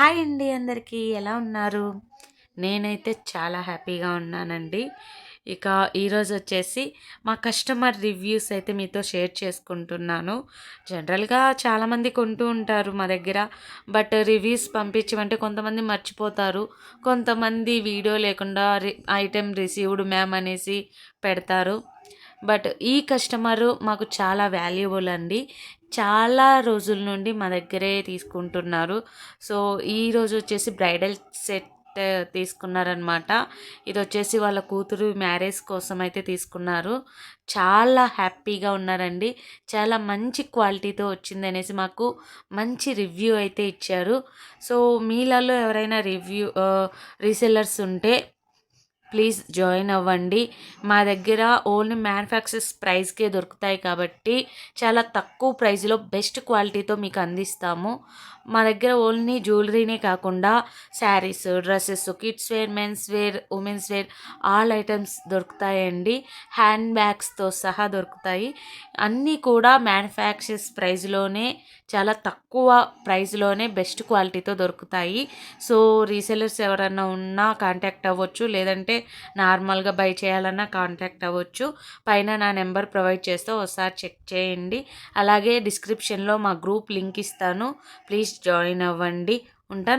Hi అండి, అందరికీ ఎలా ఉన్నారు? నేనైతే చాలా హ్యాపీగా ఉన్నానండి. ఇక ఈరోజు వచ్చేసి మా కస్టమర్ రివ్యూస్ అయితే మీతో షేర్ చేసుకుంటున్నాను. జనరల్‌గా చాలామంది కొంటూ ఉంటారు మా దగ్గర. బట్ రివ్యూస్ పంపించమంటే కొంతమంది మర్చిపోతారు. కొంతమంది వీడియో లేకుండా ఐటెమ్ రిసీవ్డ్ మ్యామ్ అనేసి పెడతారు. బట్ ఈ కస్టమరు మాకు చాలా వాల్యుబుల్ అండి. చాలా రోజుల నుండి మా దగ్గరే తీసుకుంటున్నారు. సో, ఈరోజు వచ్చేసి బ్రైడల్ సెట్ తీసుకున్నారనమాట. ఇదొచ్చేసి వాళ్ళ కూతురు మ్యారేజ్ కోసం అయితే తీసుకున్నారు. చాలా హ్యాపీగా ఉన్నారండి. చాలా మంచి క్వాలిటీతో వచ్చిందనేసి మాకు మంచి రివ్యూ అయితే ఇచ్చారు. సో, మీలలో ఎవరైనా రీసెల్లర్స్ ఉంటే ప్లీజ్ జాయిన్ అవ్వండి. మా దగ్గర ఓన్లీ మ్యానుఫ్యాక్చరర్స్ ప్రైస్‌కే దొరుకుతాయి కాబట్టి చాలా తక్కువ ప్రైస్‌లో బెస్ట్ క్వాలిటీతో మీకు అందిస్తాము. మా దగ్గర ఓన్లీ జ్యువెలరీనే కాకుండా saris, dresses, kids wear, men's wear, women's wear all items దొరుకుతాయండి. హ్యాండ్ బ్యాగ్స్‌తో సహా దొరుకుతాయి. అన్నీ కూడా మ్యానుఫ్యాక్చరర్స్ ప్రైస్‌లోనే చాలా తక్కువ ప్రైస్‌లోనే బెస్ట్ క్వాలిటీతో దొరుకుతాయి. సో, రీసెల్లర్స్ ఎవరన్నా ఉన్నా కాంటాక్ట్ అవ్వచ్చు. లేదంటే నార్మల్‌గా బై చేయాలన్నా కాంటాక్ట్ అవ్వచ్చు. పైన నా నెంబర్ ప్రొవైడ్ చేస్తా, ఒకసారి చెక్ చేయండి. అలాగే డిస్క్రిప్షన్‌లో మా గ్రూప్ లింక్ ఇస్తాను. ప్లీజ్ జాయిన్ అవ్వండి. ఉంటాను.